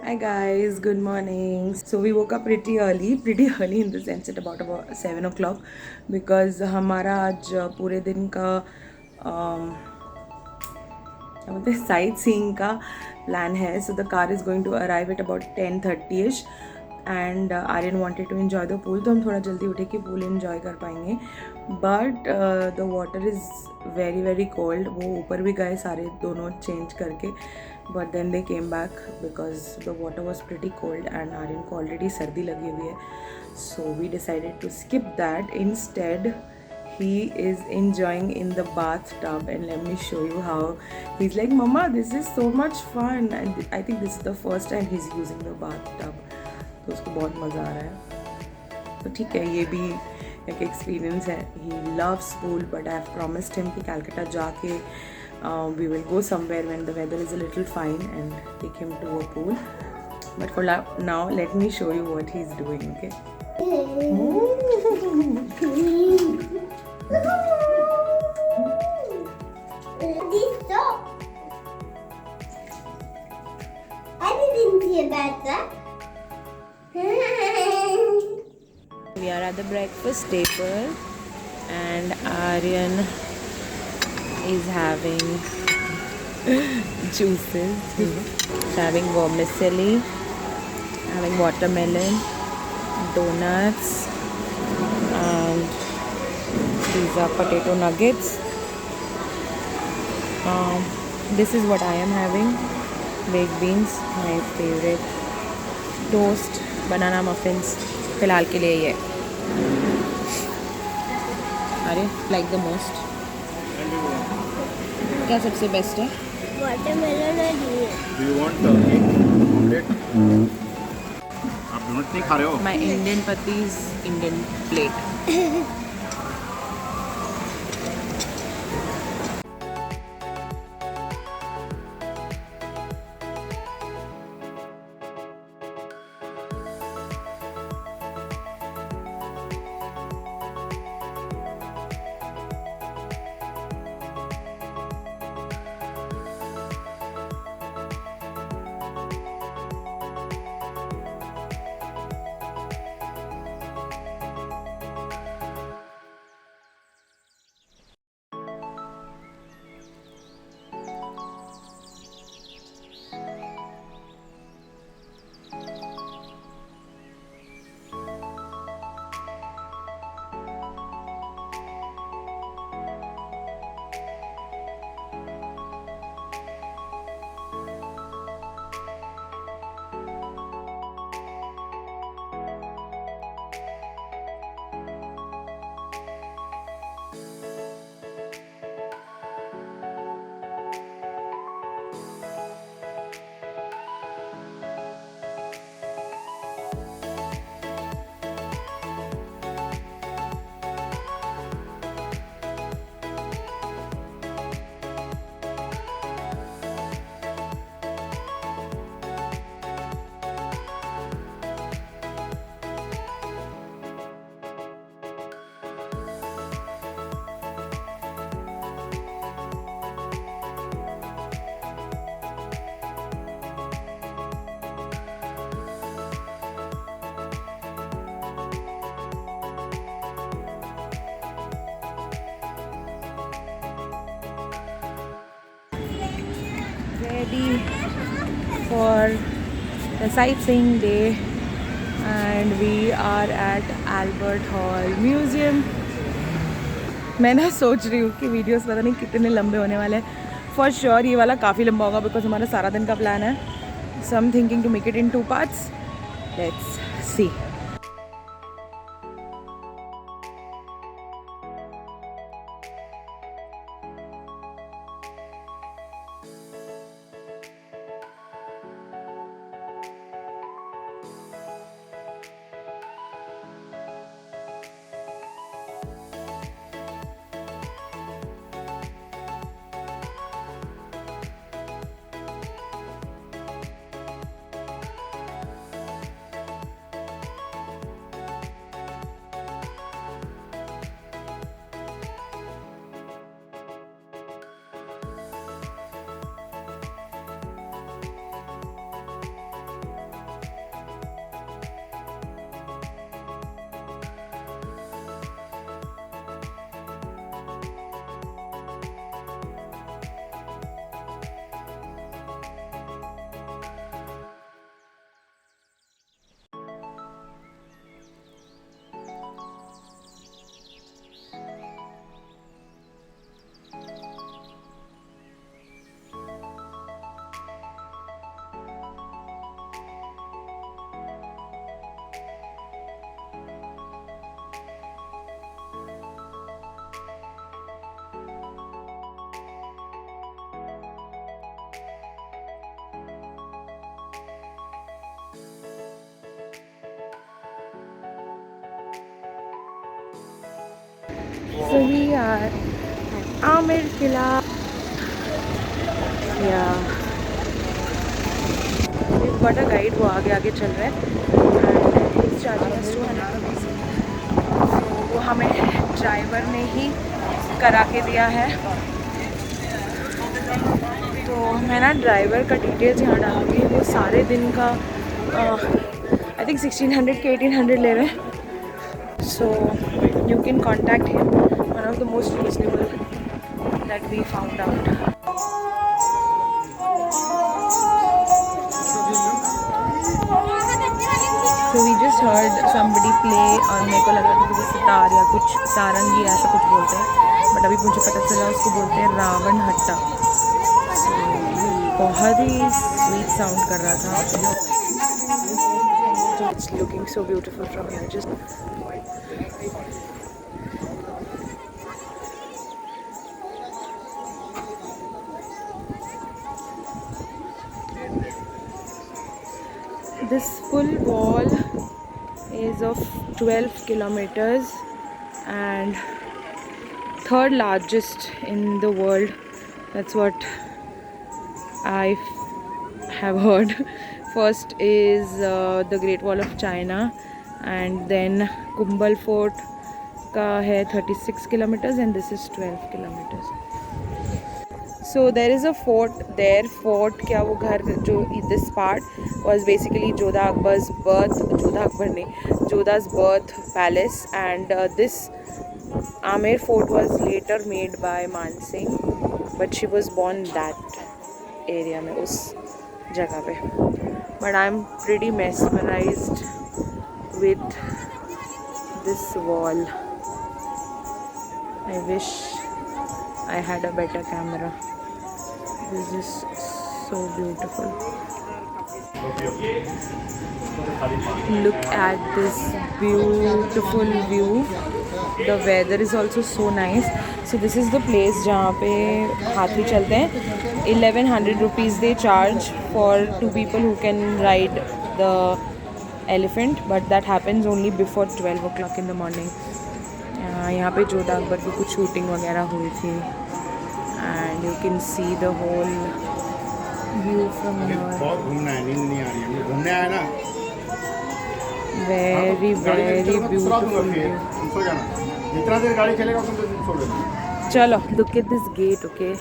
Hi guys, good morning. So we woke up pretty early in the sense at about 7 o'clock because हमारा आज पूरे दिन का क्या बोलते हैं साइट सीइंग का प्लान है. So the car is going to arrive at about 10:30ish and Aryan wanted to enjoy the pool. तो हम थोड़ा जल्दी उठे कि pool enjoy कर पाएंगे. But the water is very cold. वो ऊपर भी गए सारे दोनों change करके. But then they came back because the water was pretty cold and Aryan को already सर्दी लगी हुई है. So we decided to skip that. Instead, he is enjoying in the bathtub and let me show you how he's like, Mama, this is so much fun. And I think this is the first time he's using the bathtub. तो उसको बहुत मज़ा आ रहा है. तो ठीक है, ये भी एक एक्सपीरियंस है. He loves pool, but I have promised him कि कलकत्ता जाके we will go somewhere when the weather is a little fine and take him to a pool. But for now, let me show you what he's doing, okay? I didn't hear that. We are at the breakfast table and Aryan is having juices. He's having vermicelli, having watermelon, donuts, and these are potato nuggets. This is what I am having. Baked beans, my favorite. Toast, banana muffins. फिलहाल के लिए ये. अरे like the most. क्या सबसे best है? Watermelon और ये. Do you want omelette? आप डोनट नहीं खा रहे हो? My Indian Pati's Indian plate. Ready for the sightseeing day and we are at Albert Hall Museum. मैं ना सोच रही हूँ कि वीडियोस पता नहीं कितने लंबे होने वाले हैं. फॉर श्योर ये वाला काफ़ी लंबा होगा बिकॉज हमारा सारा दिन का प्लान है. So I am thinking to make it in 2 parts. Let's see. Amer किला या बड़ा गाइड वो आगे आगे चल रहा है एंड चार्जिंग 200 रुपीज़। वो हमें ड्राइवर ने ही करा के दिया है। तो मैं ना ड्राइवर का डिटेल्स यहाँ डालूंगी। वो सारे दिन का आई थिंक 1600 के 1800 ले रहे हैं। So you can contact him, one of the most reasonable that we found out. So we just heard somebody play और मेरे को लगा था कि सितार या कुछ सारंगी ऐसा कुछ बोलते हैं, बट अभी मुझे पता चला उसको बोलते हैं रावण हट्टा। So, बहुत ही स्वीट साउंड कर रहा था। It's looking so beautiful from here. Just this full wall is of 12 kilometers and third largest in the world. That's what I have heard. First is the Great Wall of China and then Kumbal Fort का है 36 kilometers and this is 12 kilometers. So there is a fort there. Fort क्या वो घर जो this part was basically Jodha Akbar's birth, Jodha's birth palace and this Amer fort was later made by Mansingh, but she was born that area में उस जगह पे. But I'm pretty mesmerized with this wall. I wish I had a better camera. This is so beautiful. Look at this beautiful view. The weather is also so nice. So this is the place जहाँ पे हाथी चलते हैं. 1100 rupees they charge for 2 people who can ride the elephant, but that happens only before 12 o'clock in the morning. यहाँ पे जोधा अकबर की कुछ shooting वगैरह हुई थी and you can see the whole view from here. बहुत घूमना है, नींद नहीं आ रही है, घूमने आया ना। Very beautiful view. सो जाना, जितना देर गाड़ी चलेगा उतना देर सो लेना। चलो, look at this gate, okay?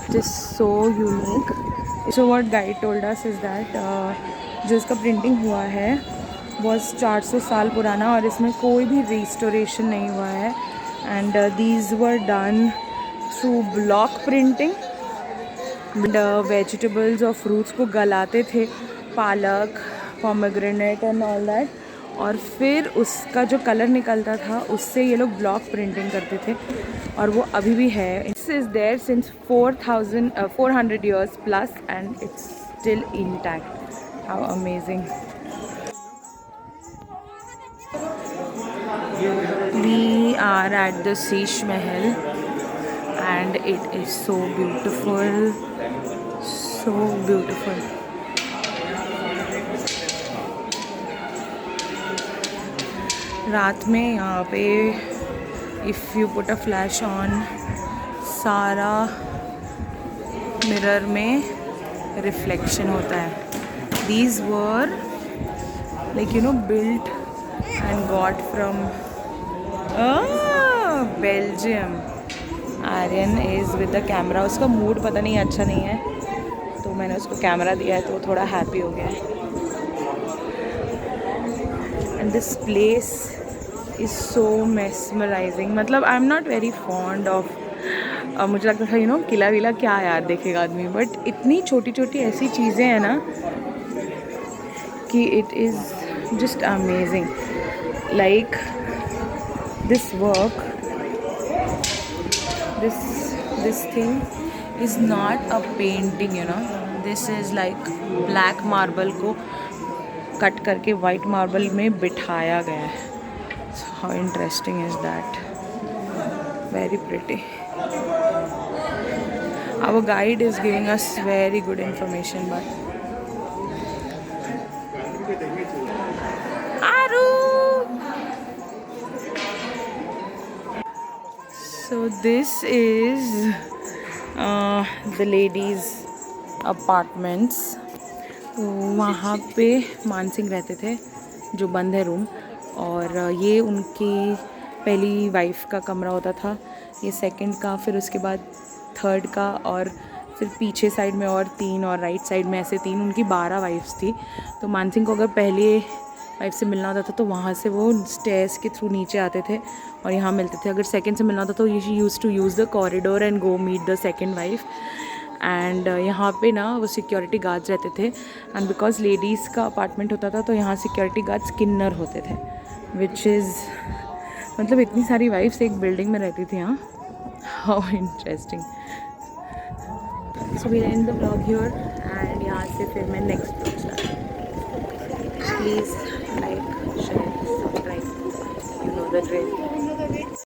It is so unique. So what guide told us is that जो इसका प्रिंटिंग हुआ है वो 400 साल पुराना और इसमें कोई भी रिस्टोरेशन नहीं हुआ है and these were done through block printing. Vegetables और फ्रूट्स को गलाते थे, पालक, पोमेग्रेनेट एंड ऑल दैट, और फिर उसका जो कलर निकलता था उससे ये लोग ब्लॉक प्रिंटिंग करते थे और वो अभी भी है। This is there since 400 years plus and it's still intact. How amazing. We are at the Sheesh Mahal and it is so beautiful, so beautiful. रात में यहाँ पे if you put a flash on, सारा mirror में reflection होता है. These were like built and got from Belgium. Aryan is with the camera. उसका mood पता नहीं अच्छा नहीं है तो मैंने उसको कैमरा दिया है तो थोड़ा हैप्पी हो गया है. And this place is so mesmerizing. मतलब I am not very fond of, मुझे लगता था किला विला क्या यार देखेगा आदमी, बट इतनी छोटी छोटी ऐसी चीज़ें हैं ना कि it is just amazing. Like this work, this thing is not a painting, this is like black marble को कट करके white marble में बिठाया गया है. So how interesting is that? Very pretty. Our guide is giving us very good information, but Aru. So this is the ladies apartments. तो वहाँ पे मान सिंह रहते थे, जो बंद है रूम, और ये उनकी पहली वाइफ का कमरा होता था, ये सेकंड का, फिर उसके बाद थर्ड का, और फिर पीछे साइड में और 3 और राइट साइड में ऐसे 3, उनकी 12 वाइफ्स थी। तो मान सिंह को अगर पहले वाइफ से मिलना होता था तो वहाँ से वो स्टेयर्स के थ्रू नीचे आते थे और यहाँ मिलते थे। अगर सेकंड से मिलना होता तो ये used to use the corridor and go meet the second wife. And यहाँ पे ना वो सिक्योरिटी गार्ड्स रहते थे, एंड बिकॉज लेडीज़ का अपार्टमेंट होता था तो यहाँ सिक्योरिटी गार्ड्स किन्नर होते थे, विच इज़ मतलब इतनी सारी वाइफ्स एक बिल्डिंग में रहती थी यहाँ। How interesting. So we end the blog here, and यहाँ से फिर मैं next blog start. Please like, share, subscribe, you know the drill.